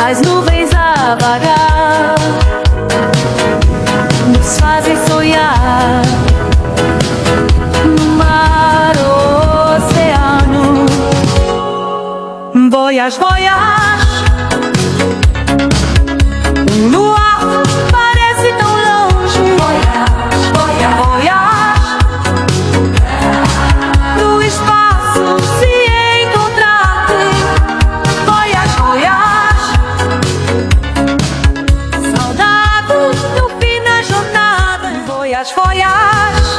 As nuvens a vagar nos fazem sonhar no mar, oceano. Voyage, voyage. O luar parece tão longe. Voyage, voyage, voyage. No espaço se encontrar-te. Voyage, voyage. Saudade no fim da jornada. Voyage, voyage.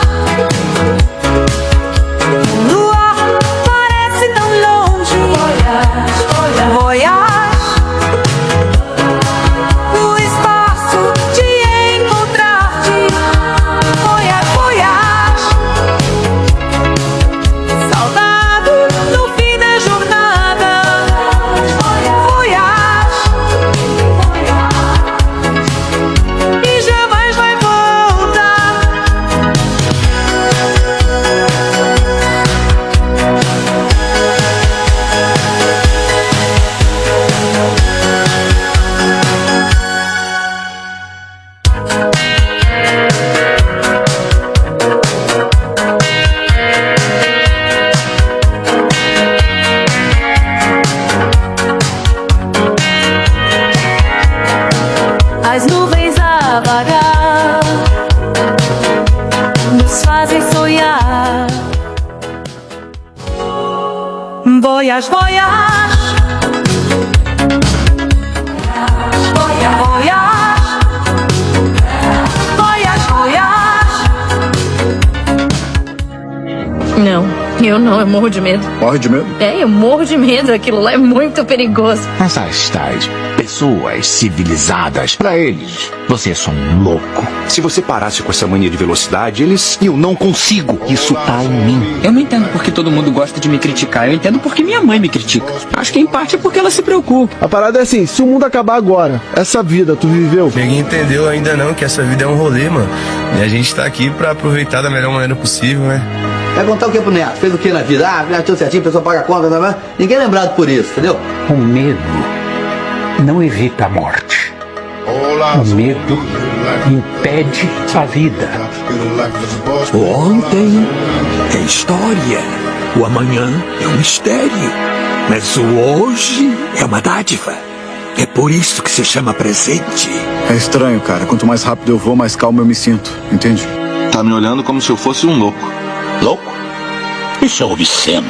O luar parece tão longe. Voyage, voyage, voyage. No espaço te encontrar-te. Voyage, voyage. Saudade no fim da jornada. Voyage, e jamais vai voltar. As nuvens a vagar nos fazem sonhar. Voyage, voyage. Voyage, voyage. Voyage, voyage. Não, eu morro de medo. Morre de medo? Eu morro de medo, aquilo lá é muito perigoso. Mas as tais pessoas civilizadas, pra eles, você é só um louco. Se você parasse com essa mania de velocidade, eles... Eu não consigo. Isso tá em mim. Eu não entendo porque todo mundo gosta de me criticar. Eu entendo porque minha mãe me critica. Acho que em parte é porque ela se preocupa. A parada é assim, se o mundo acabar agora, essa vida tu viveu? Ninguém entendeu ainda não que essa vida é um rolê, mano. E a gente tá aqui pra aproveitar da melhor maneira possível, né? Vai contar o que pro neto? Fez o que na vida? Ah, tudo certinho, a pessoa paga a conta, tá? Ninguém é lembrado por isso, entendeu? O medo não evita a morte. O medo impede a vida. O ontem é história, o amanhã é um mistério, mas o hoje é uma dádiva. É por isso que se chama presente. É estranho, cara. Quanto mais rápido eu vou, mais calmo eu me sinto. Entende? Tá me olhando como se eu fosse um louco. Louco? Isso é obsceno.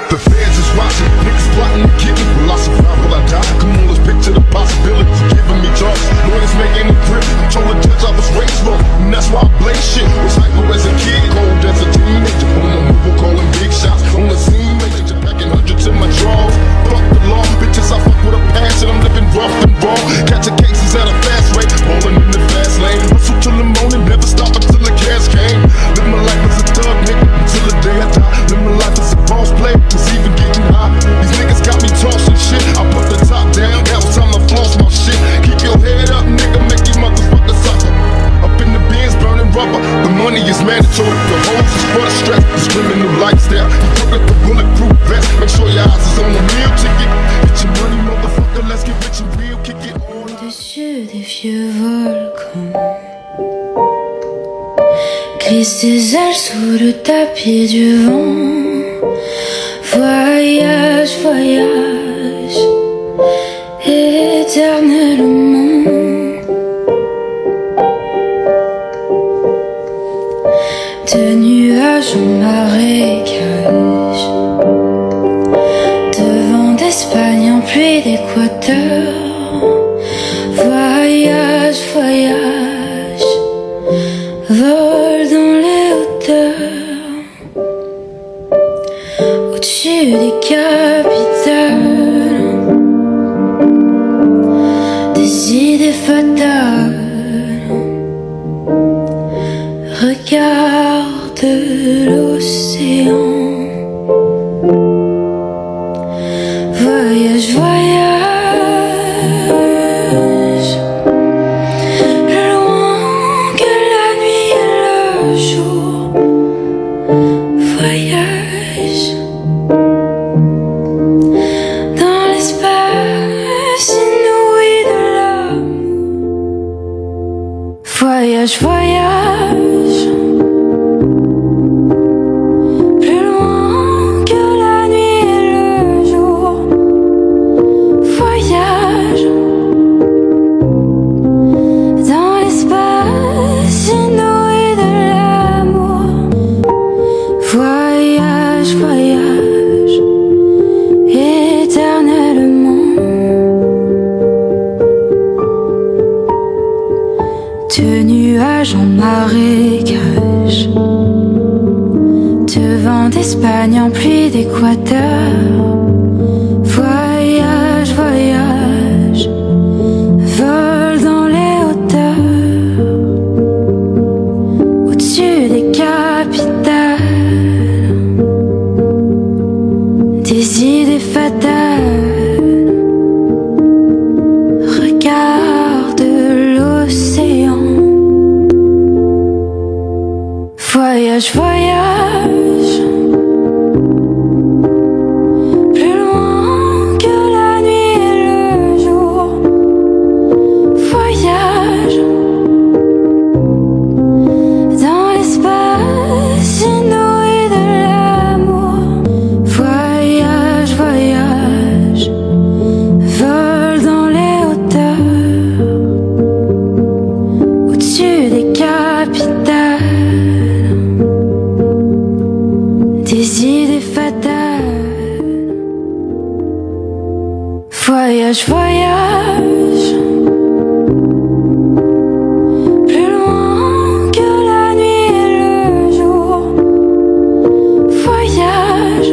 The feds is watching, niggas plotting to get me. Will I survive? Will I die? Come on, let's picture the possibilities of giving me drugs. Lawyers making a grip, told the judge I was raised wrong, and that's why I blame shit. Was hyper as a kid, cold as a teenager. On the move, calling big shots. On the scene, major, packing hundreds in my drawers. Fuck the law, bitches, I fuck with a passion. I'm living rough and raw, catching cases at a fast rate, rolling in the fast lane. Hustle till the morning, never stop until the cash came. Live my life as a thug, nigga, until the day I die. Live my life as a boss player, cause even getting high. These niggas got me tossing shit. I put the top down, now it's time to floss my shit. Keep your head up, nigga, make these motherfuckers suffer. Up in the bins, burning rubber. The money is mandatory. The hoes is for the stress. The criminal lifestyle. You look at the bulletproof vest. Make sure your eyes is on the meal ticket. Get your money, motherfucker. Let's get rich and real. Kick it on. Au-dessus des vieux volcans glissent tes ailes sous le tapis du vent. Voyage, voyage, éternellement. De nuages en marécage, de vent d'Espagne en pluie d'Équateur. Voyage, voyage, vole dans les hauteurs, au-dessus des capitales, des idées fatales. Regarde l'océan. Voyage, voyage. Voyage, voyage, plus loin que la nuit et le jour. Voyage dans l'espace inouï de l'amour. Voyage, voyage, éternellement. De nuages en marécage, de vent d'Espagne en pluie d'Équateur. Voyage, voyage, vol dans les hauteurs, au-dessus des capitales, des idées fatales. Regarde l'océan. Voyage, voyage, plus loin que la nuit et le jour. Voyage dans l'espace inouï de l'amour. Voyage, voyage, vol dans les hauteurs, au-dessus des capitales, des idées fatales. Voyage, voyage, plus loin que la nuit et le jour. Voyage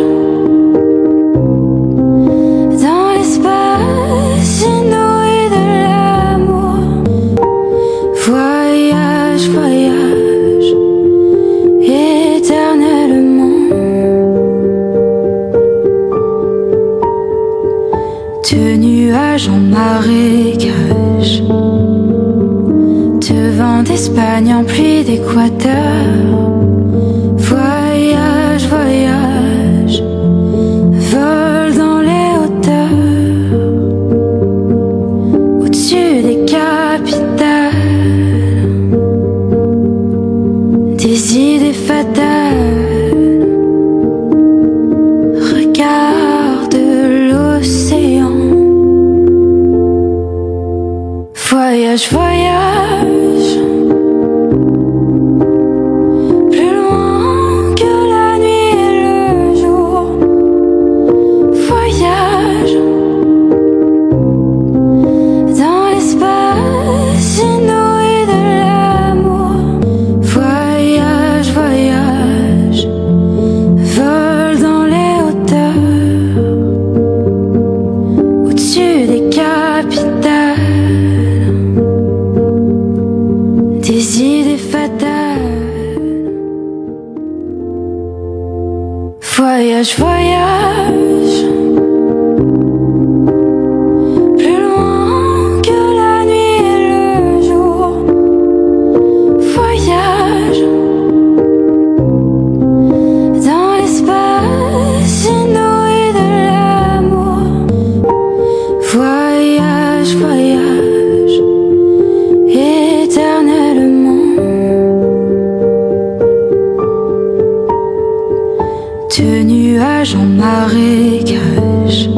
dans l'espace inouï de l'amour. Voyage, voyage, éternellement. De nuages en marécage, de vent d'Espagne en pluie d'Équateur. Voyage, voyage, vol dans les hauteurs, au-dessus des capitales, des idées fatales. Regarde l'océan. Voyage, voyage, plus loin que la nuit et le jour. Voyage dans l'espace inouï de l'amour. Voyage, voyage, vol dans les hauteurs, au-dessus des capitales, des idées fatales. Voyage, voyage, plus loin que la nuit et le jour. Voyage dans l'espace inouï de l'amour. Voyage, voyage, éternellement. De nuages en marécage,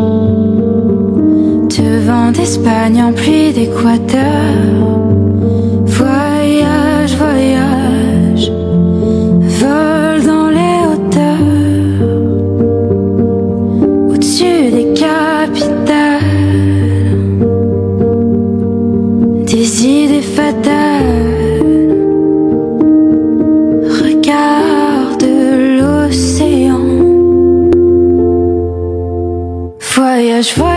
de vent d'Espagne en pluie d'Équateur. Voyage, voyage, vol dans les hauteurs, au-dessus des capitales, des idées fatales. Regarde l'océan. Voyage, voyage.